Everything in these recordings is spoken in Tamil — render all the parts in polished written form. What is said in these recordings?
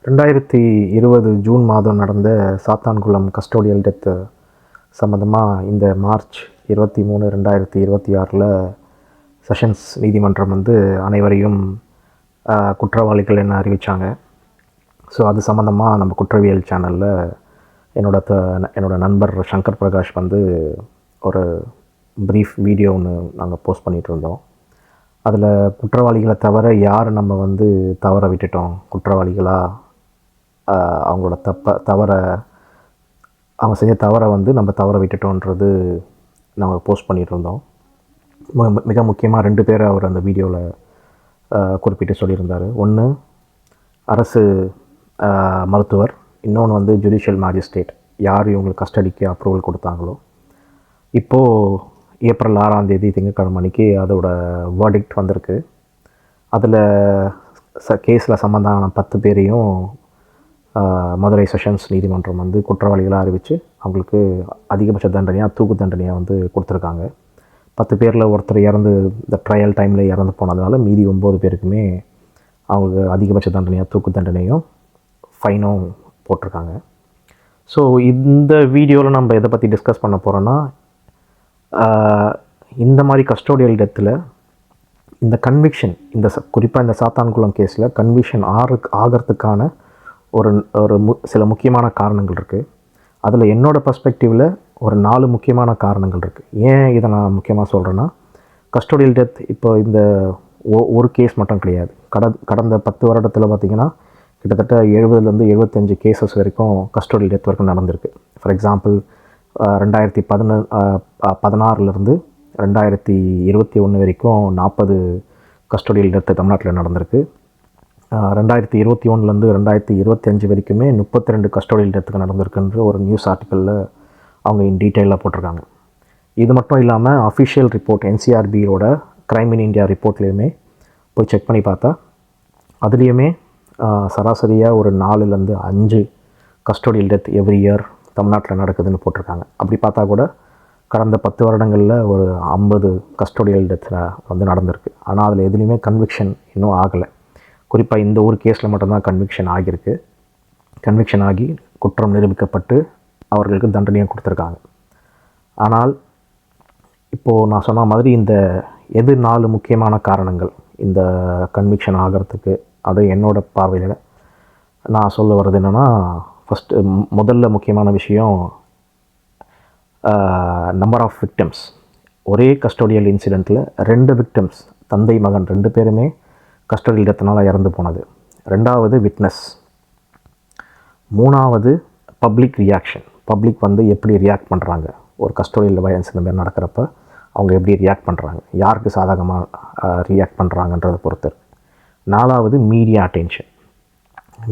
2020 ஜூன் மாதம் நடந்த சாத்தான்குளம் கஸ்டோடியல் டெத்து சம்மந்தமாக இந்த மார்ச் 23, 2026 செஷன்ஸ் நீதிமன்றம் அனைவரையும் குற்றவாளிகள் என்ன அறிவித்தாங்க. ஸோ அது சம்மந்தமாக நம்ம குற்றவியல் சேனலில் என்னோட நண்பர் சங்கர் பிரகாஷ் ஒரு ப்ரீஃப் வீடியோ ஒன்று நாங்கள் போஸ்ட் பண்ணிகிட்டு இருந்தோம். அதில் குற்றவாளிகளை தவிர யார் நம்ம தவற விட்டுட்டோம், குற்றவாளிகளாக அவங்களோட அவங்க செஞ்ச தவறை நம்ம தவற விட்டுட்டோன்றது நாங்கள் போஸ்ட் பண்ணிகிட்டு இருந்தோம். மிக முக்கியமாக 2 பேரை அவர் அந்த வீடியோவில் குறிப்பிட்டு சொல்லியிருந்தார். ஒன்று அரசு மருத்துவர், இன்னொன்று ஜுடிஷியல் மேஜிஸ்ட்ரேட், யார் இவங்களுக்கு கஸ்டடிக்கு அப்ரூவல் கொடுத்தாங்களோ. இப்போது ஏப்ரல் 6ஆம் தேதி திங்கட்கிழமை அன்றைக்கி அதோட வேர்டிக்ட் வந்திருக்கு. அதில் கேஸில் சம்மந்தமான 10 பேரையும் மதுரை செஷன்ஸ் நீதிமன்றம் குற்றவாளிகளாக அறிவித்து அவங்களுக்கு அதிகபட்ச தண்டனையாக தூக்கு தண்டனையாக கொடுத்துருக்காங்க. 10 பேரில் ஒருத்தர் இந்த ட்ரையல் டைமில் இறந்து போனதுனால மீதி 9 பேருக்குமே அவங்களுக்கு அதிகபட்ச தண்டனையாக தூக்கு தண்டனையும் ஃபைனும் போட்டிருக்காங்க. ஸோ இந்த வீடியோவில் நம்ம எதை பற்றி டிஸ்கஸ் பண்ண போகிறோன்னா, இந்த மாதிரி கஸ்டோடியல் டெத்தில் இந்த கன்விக்ஷன், குறிப்பாக இந்த சாத்தான்குளம் கேஸில் கன்விக்ஷன் ஆகிறதுக்கான சில முக்கியமான காரணங்கள் இருக்குது. அதில் என்னோடய பர்ஸ்பெக்டிவில் ஒரு 4 முக்கியமான காரணங்கள் இருக்குது. ஏன் இதை நான் முக்கியமாக சொல்கிறேன்னா, கஸ்டோடியல் டெத் இப்போ இந்த ஒரு கேஸ் மட்டும் கிடையாது. கடந்த 10 வருடத்தில் பார்த்திங்கன்னா கிட்டத்தட்ட 70லேருந்து 75 கேசஸ் வரைக்கும் கஸ்டோடியல் டெத் வரைக்கும் நடந்திருக்கு. ஃபார் எக்ஸாம்பிள் 2016 2021 வரைக்கும் 40 கஸ்டோடியல் டெத்து தமிழ்நாட்டில் நடந்திருக்கு. 2021 2025 வரைக்குமே 32 கஸ்டோடியல் டெத்துக்கு நடந்திருக்குன்ற ஒரு நியூஸ் ஆர்டிக்கலில் அவங்க டீட்டெயிலாக போட்டிருக்காங்க. இது மட்டும் இல்லாமல் அஃபிஷியல் ரிப்போர்ட் NCRBயோட க்ரைம் இன் இந்தியா ரிப்போர்ட்லேயுமே போய் செக் பண்ணி பார்த்தா அதுலேயுமே சராசரியாக ஒரு 4-5 கஸ்டோடியல் டெத் எவ்ரி இயர் தமிழ்நாட்டில் நடக்குதுன்னு போட்டிருக்காங்க. அப்படி பார்த்தா கூட கடந்த 10 வருடங்களில் ஒரு 50 கஸ்டோடியல் டெத்தில் நடந்திருக்கு. ஆனால் அதில் எதுலேயுமே கன்விக்ஷன் இன்னும் ஆகலை. குறிப்பாக இந்த ஒரு கேஸில் மட்டும்தான் கன்விக்ஷன் ஆகியிருக்கு. கன்விக்ஷன் ஆகி குற்றம் நிரூபிக்கப்பட்டு அவர்களுக்கு தண்டனையும் கொடுத்துருக்காங்க. ஆனால் இப்போது நான் சொன்ன மாதிரி இந்த 4 முக்கியமான காரணங்கள் இந்த கன்விக்ஷன் ஆகிறதுக்கு, அது என்னோடய பார்வையில் நான் சொல்ல வர்றது என்னென்னா, முதல்ல முக்கியமான விஷயம் நம்பர் ஆஃப் விக்டிம்ஸ். ஒரே கஸ்டோடியல் இன்சிடெண்ட்டில் 2 விக்டிம்ஸ், தந்தை மகன் 2 பேருமே கஸ்டோடியல் டெத்னால் இறந்து போனது. 2வது விட்னஸ். 3வது பப்ளிக் ரியாக்ஷன். பப்ளிக் எப்படி ரியாக்ட் பண்ணுறாங்க, ஒரு கஸ்டோடியல் வயலன்ஸ் இந்த மாதிரி நடக்கிறப்ப அவங்க எப்படி ரியாக்ட் பண்ணுறாங்க, யாருக்கு சாதகமாக ரியாக்ட் பண்ணுறாங்கன்றதை பொறுத்து. 4வது மீடியா அட்டென்ஷன்.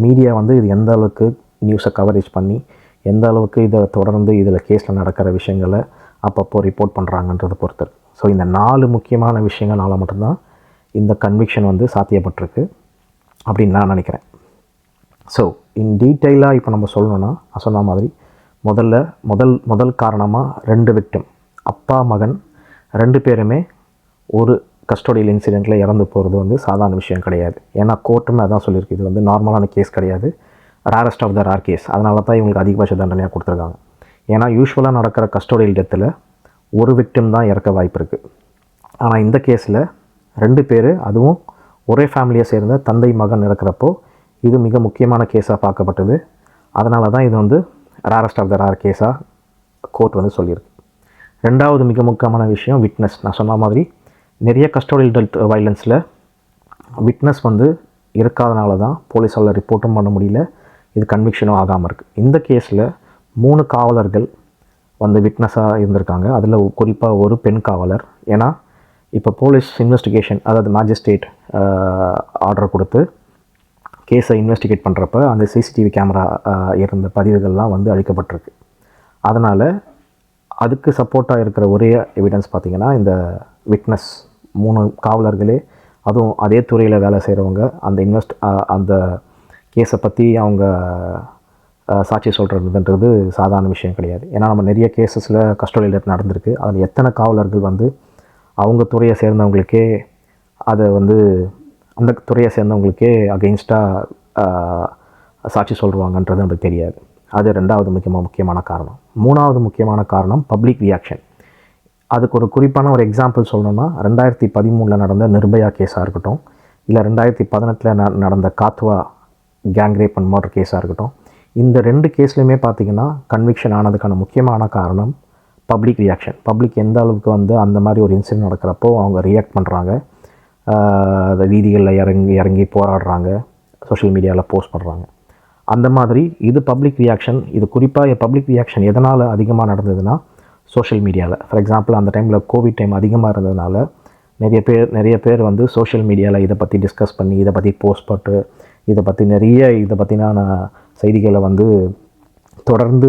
மீடியா இது எந்த அளவுக்கு நியூஸை கவரேஜ் பண்ணி எந்த அளவுக்கு இதை தொடர்ந்து இதில் கேஸில் நடக்கிற விஷயங்களை அப்பப்போ ரிப்போர்ட் பண்ணுறாங்கன்றதை பொறுத்து. ஸோ இந்த 4 முக்கியமான விஷயங்களால் மட்டும்தான் இந்த கன்விக்ஷன் சாத்தியப்பட்டிருக்கு அப்படின்னு நான் நினைக்கிறேன். ஸோ இன் டீட்டெயிலாக இப்போ நம்ம சொல்லணுன்னா, நான் சொன்ன மாதிரி முதல் காரணமாக 2 விக்டிம், அப்பா மகன் 2 பேருமே ஒரு கஸ்டோடியல் இன்சிடெண்ட்டில் இறந்து போகிறது சாதாரண விஷயம் கிடையாது. ஏன்னா கோர்ட்டுமே அதான் சொல்லியிருக்கு, இது நார்மலான கேஸ் கிடையாது, rarest of the rare case. அதனால தான் இவங்களுக்கு அதிகபட்ச தண்டனையாக கொடுத்துருக்காங்க. ஏன்னா யூஸ்வலாக நடக்கிற கஸ்டோடியல் டெத்தில் ஒரு விக்டிம் தான் இறக்க வாய்ப்பு இருக்குது. ஆனால் இந்த கேஸில் 2 பேர், அதுவும் ஒரே ஃபேமிலியை சேர்ந்த தந்தை மகன் இருக்கிறப்போ இது மிக முக்கியமான கேஸாக பார்க்கப்பட்டது. அதனால தான் இது ரேரஸ்ட் ஆஃப் த ரேர் கேஸாக கோர்ட் சொல்லியிருக்கு. 2வது மிக முக்கியமான விஷயம் விட்னஸ். நான் சொன்ன மாதிரி நிறைய கஸ்டோடியல் டெத் வயலன்ஸில் விட்னஸ் இருக்காதனால தான் போலீஸால் ரிப்போர்ட்டும் பண்ண முடியல, இது கன்விக்ஷனும் ஆகாமல் இருக்குது. இந்த கேஸில் 3 காவலர்கள் விட்னஸாக இருந்திருக்காங்க. அதில் குறிப்பாக ஒரு பெண் காவலர். ஏன்னா இப்போ போலீஸ் இன்வெஸ்டிகேஷன், அதாவது மேஜிஸ்ட்ரேட் ஆர்டர் கொடுத்து கேஸை இன்வெஸ்டிகேட் பண்ணுறப்ப அந்த CCTV கேமரா இருந்த பதிவுகள்லாம் அழிக்கப்பட்டிருக்கு. அதனால் அதுக்கு சப்போர்ட்டாக இருக்கிற ஒரே எவிடன்ஸ் பார்த்திங்கன்னா இந்த விட்னஸ் 3 காவலர்களே, அதுவும் அதே துறையில் வேலை செய்கிறவங்க, அந்த கேஸை பற்றி அவங்க சாட்சி சொல்கிறதுன்றது சாதாரண விஷயம் கிடையாது. ஏன்னா நம்ம நிறைய கேஸஸில் கஸ்டோடியல் டெத் நடந்திருக்கு. அதில் எத்தனை காவலர்கள் அவங்க துறையை சேர்ந்தவங்களுக்கே அதை அந்த துறையை சேர்ந்தவங்களுக்கே அகெயின்ஸ்டாக சாட்சி சொல்லுவாங்கன்றது நமக்கு தெரியாது. அது ரெண்டாவது முக்கியமான காரணம். மூணாவது முக்கியமான காரணம் பப்ளிக் ரியாக்ஷன். அதுக்கு ஒரு குறிப்பான ஒரு எக்ஸாம்பிள் சொல்லணும்னா 2013 நடந்த நிர்பயா கேஸாக இருக்கட்டும், இல்லை 2018 நடந்த காத்வா கேங் ரேப் அண்ட் மர்டர் கேஸாக இருக்கட்டும், இந்த 2 கேஸ்லையுமே பார்த்திங்கன்னா கன்விக்ஷன் ஆனதுக்கான முக்கியமான காரணம் பப்ளிக் ரியாக்ஷன். பப்ளிக் எந்த அளவுக்கு வந்து அந்த மாதிரி ஒரு இன்சிடென்ட் நடக்கிறப்போ அவங்க ரியாக்ட் பண்ணுறாங்க, அந்த வீதிகளில் இறங்கி போராடுறாங்க, சோஷியல் மீடியாவில் போஸ்ட் பண்ணுறாங்க. அந்த மாதிரி இது பப்ளிக் ரியாக்ஷன். இது குறிப்பாக பப்ளிக் ரியாக்ஷன் எதனால் அதிகமாக நடந்ததுன்னா சோஷியல் மீடியாவில். ஃபார் எக்ஸாம்பிள் அந்த டைமில் கோவிட் டைம் அதிகமாக இருந்ததுனால நிறைய பேர் வந்து சோஷியல் மீடியாவில் இதை பற்றி டிஸ்கஸ் பண்ணி, இதை பற்றி போஸ்ட் போட்டு, இதை பற்றின செய்திகளை வந்து தொடர்ந்து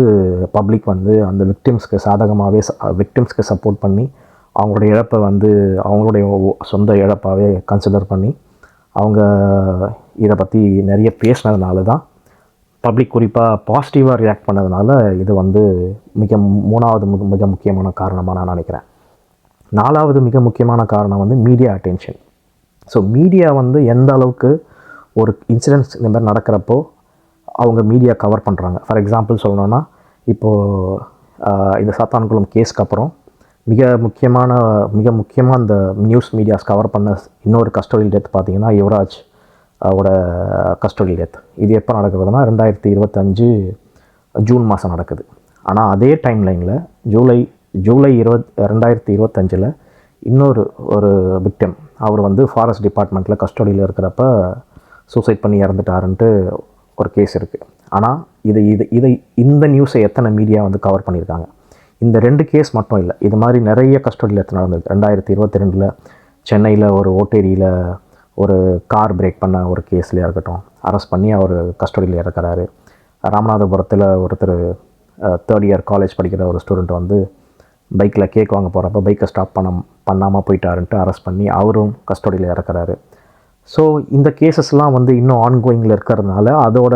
பப்ளிக் வந்து அந்த விக்டிம்ஸ்க்கு சப்போர்ட் பண்ணி அவங்களுடைய இழப்பை வந்து அவங்களுடைய சொந்த இழப்பாகவே கன்சிடர் பண்ணி அவங்க இதை பற்றி நிறைய பேசினதுனால தான் பப்ளிக் குறிப்பாக பாசிட்டிவாக ரியாக்ட் பண்ணதுனால இது வந்து மூணாவது மிக முக்கியமான காரணமாக நான் நினைக்கிறேன். நாலாவது மிக முக்கியமான காரணம் வந்து மீடியா அட்டென்ஷன். ஸோ மீடியா வந்து எந்த அளவுக்கு ஒரு இன்சிடென்ட்ஸ் இந்த மாதிரி நடக்கிறப்போ அவங்க மீடியா கவர் பண்ணுறாங்க. ஃபார் எக்ஸாம்பிள் சொல்லணுன்னா, இப்போது இந்த சாத்தான்குளம் கேஸ்க்கு அப்புறம் மிக முக்கியமாக அந்த நியூஸ் மீடியாஸ் கவர் பண்ண இன்னொரு கஸ்டோடியல் டெத் பார்த்திங்கன்னா யுவராஜ் ஓட கஸ்டோடியல் டெத். இது எப்போ நடக்குதுன்னா 2025 ஜூன் மாதம் நடக்குது. ஆனால் அதே டைம் லைனில் ஜூலை 2025 இன்னொரு விக்டிம் அவர் வந்து ஃபாரஸ்ட் டிபார்ட்மெண்ட்டில் கஸ்டடியில் இருக்கிறப்ப சூசைட் பண்ணி இறந்துட்டாருன்ட்டு ஒரு கேஸ் இருக்குது. ஆனால் இந்த நியூஸை எத்தனை மீடியா வந்து கவர் பண்ணியிருக்காங்க? இந்த 2 கேஸ் மட்டும் இல்லை, இது மாதிரி நிறைய கஸ்டடியில் எத்தனை நடந்தது. 2022 சென்னையில் ஒரு ஓட்டேரியில் ஒரு கார் பிரேக் பண்ண ஒரு கேஸ்லேயே இருக்கட்டும், அரெஸ்ட் பண்ணி அவர் கஸ்டடியில் இருக்கிறாரு. ராமநாதபுரத்தில் ஒருத்தர் 3rd இயர் காலேஜ் படிக்கிற ஒரு ஸ்டூடெண்ட் வந்து பைக்கில் கேக் வாங்க போகிறப்ப பைக்கை ஸ்டாப் பண்ணாமல் போயிட்டாருன்ட்டு அரெஸ்ட் பண்ணி அவரும் கஸ்டடியில் இருக்கிறாரு. ஸோ இந்த கேசஸ்லாம் வந்து இன்னும் ஆன்கோயிங்கில் இருக்கிறதுனால அதோட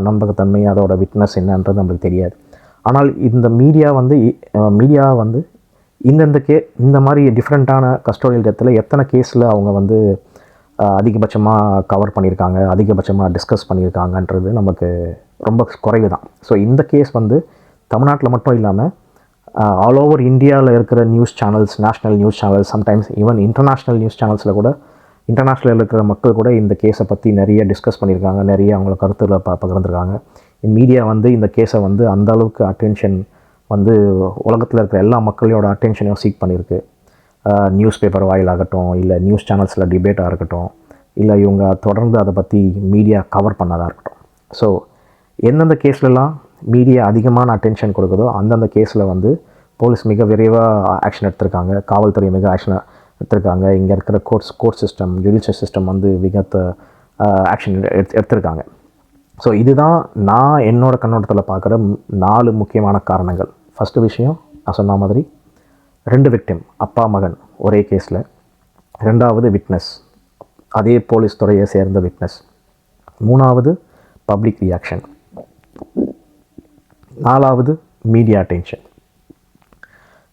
நம்பகத்தன்மை, அதோட விட்னஸ் என்னன்றது நம்மளுக்கு தெரியாது. ஆனால் இந்த மீடியா வந்து இந்த மாதிரி டிஃப்ரெண்ட்டான கஸ்டோடியல் டெத்தில் எத்தனை கேஸில் அவங்க வந்து அதிகபட்சமாக கவர் பண்ணியிருக்காங்க, அதிகபட்சமாக டிஸ்கஸ் பண்ணியிருக்காங்கன்றது நமக்கு ரொம்ப குறைவு தான். ஸோ இந்த கேஸ் வந்து தமிழ்நாட்டில் மட்டும் இல்லாமல் ஆல் ஓவர் இந்தியாவில் இருக்கிற news channels, national news channels, sometimes even international news சேனல்ஸில் கூட, இன்டர்நேஷ்னலில் இருக்கிற மக்கள் கூட இந்த கேஸை பற்றி நிறைய டிஸ்கஸ் பண்ணியிருக்காங்க, நிறைய அவங்கள கருத்துக்களை பகிர்ந்துருக்காங்க. மீடியா வந்து இந்த கேஸை வந்து அந்த அளவுக்கு அட்டென்ஷன் வந்து உலகத்தில் இருக்கிற எல்லா மக்களோட அட்டென்ஷனையும் சீக் பண்ணியிருக்கு. நியூஸ் பேப்பர் வாயிலாகட்டும், இல்லை நியூஸ் சேனல்ஸில் டிபேட்டாக இருக்கட்டும், இல்லை இவங்க தொடர்ந்து அதை பற்றி மீடியா கவர் பண்ணதாக இருக்கட்டும். ஸோ எந்தெந்த கேஸ்லலாம் மீடியா அதிகமான அட்டென்ஷன் கொடுக்குதோ அந்தந்த கேஸில் வந்து போலீஸ் மிக விரைவாக ஆக்ஷன் எடுத்திருக்காங்க, காவல்துறை மிக ஆக்ஷன் எடுத்திருக்காங்க, இங்கே இருக்கிற கோர்ட் சிஸ்டம், ஜுடிஷியல் சிஸ்டம் வந்து மிக ஆக்ஷன் எடுத்திருக்காங்க. ஸோ இதுதான் நான் என்னோடய கண்ணோட்டத்தில் பார்க்குற 4 முக்கியமான காரணங்கள். ஃபஸ்ட்டு விஷயம் நான் சொன்ன மாதிரி 2 விக்டிம், அப்பா மகன் ஒரே கேஸில். 2வது விட்னஸ், அதே போலீஸ் துறையை சேர்ந்த விட்னஸ். 3வது பப்ளிக் ரியாக்ஷன். 4வது மீடியா அட்டென்ஷன்.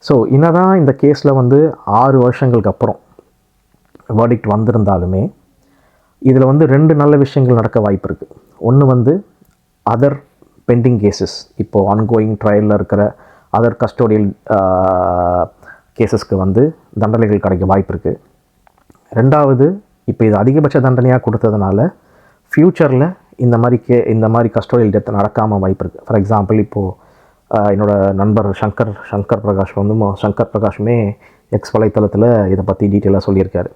ஸோ என்னதான் இந்த கேஸில் வந்து 6 வருஷங்களுக்கு அப்புறம் வேர்டிக்ட் வந்திருந்தாலுமே இதில் வந்து 2 நல்ல விஷயங்கள் நடக்க வாய்ப்பு இருக்குது. ஒன்று வந்து அதர் பெண்டிங் கேசஸ், இப்போது ஆன்கோயிங் ட்ரையலில் இருக்கிற அதர் கஸ்டோடியல் கேசஸ்க்கு வந்து தண்டனைகள் கிடைக்க வாய்ப்பு இருக்குது. 2வது, இப்போ இது அதிகபட்ச தண்டனையாக கொடுத்ததுனால ஃப்யூச்சரில் இந்த மாதிரி கஸ்டோடியல் டெத் நடக்காமல் வாய்ப்பு இருக்குது. ஃபார் எக்ஸாம்பிள், இப்போது என்னோடய நண்பர் சங்கர் பிரகாஷுமே எக்ஸ் வலைத்தளத்தில் இதை பற்றி டீட்டெயிலாக சொல்லியிருக்காரு.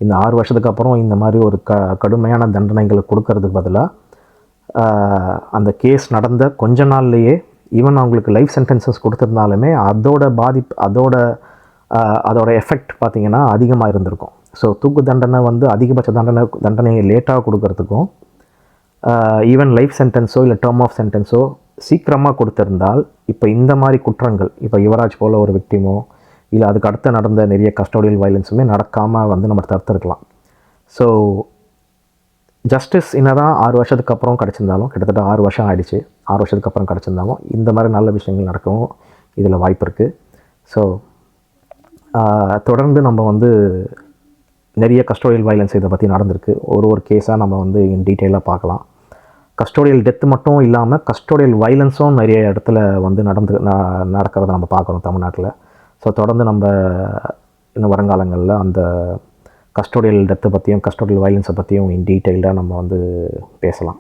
இந்த 6 வருஷத்துக்கு அப்புறம் இந்த மாதிரி ஒரு கடுமையான தண்டனைகளை கொடுக்கறதுக்கு பதிலாக அந்த கேஸ் நடந்த கொஞ்ச நாள்லேயே ஈவன் அவங்களுக்கு லைஃப் சென்டென்சஸ் கொடுத்துருந்தாலுமே அதோட எஃபெக்ட் பார்த்திங்கன்னா அதிகமாக இருந்திருக்கும். ஸோ தூக்கு தண்டனை வந்து அதிகபட்ச தண்டனையை லேட்டாக கொடுக்கறதுக்கும் ஈவன் லைஃப் சென்டென்ஸோ இல்லை டேர்ம் ஆஃப் சென்டென்ஸோ சீக்கிரமாக கொடுத்துருந்தால் இப்போ இந்த மாதிரி குற்றங்கள், இப்போ யுவராஜ் போல் ஒரு விக்டிமோ இல்லை அதுக்கு அடுத்து நடந்த நிறைய கஸ்டோடியல் வயலன்ஸுமே நடக்காமல் வந்து நம்ம தடுத்துருக்கலாம். ஸோ ஜஸ்டிஸ் என்னதான் 6 வருஷத்துக்கு அப்புறம் கிடச்சிருந்தாலும், கிட்டத்தட்ட 6 வருஷம் ஆகிடுச்சு, 6 வருஷத்துக்கு அப்புறம் கிடச்சிருந்தாலும் இந்த மாதிரி நல்ல விஷயங்கள் நடக்கவும் இதில் வாய்ப்பு இருக்குது. ஸோ தொடர்ந்து நம்ம வந்து நிறைய கஸ்டோடியல் வயலன்ஸ் இதை பற்றி நடந்திருக்கு. ஒரு கேஸாக நம்ம வந்து இன் டீட்டெயிலாக பார்க்கலாம். கஸ்டோடியல் டெத்து மட்டும் இல்லாமல் கஸ்டோடியல் வைலன்ஸும் நிறைய இடத்துல வந்து நடக்கிறத நம்ம பார்க்குறோம் தமிழ்நாட்டில். ஸோ தொடர்ந்து நம்ம இன்னும் வருங்காலங்களில் அந்த கஸ்டோடியல் டெத்தை பற்றியும் கஸ்டோடியல் வைலன்ஸை பற்றியும் இன் டீட்டெயில்டாக நம்ம வந்து பேசலாம்.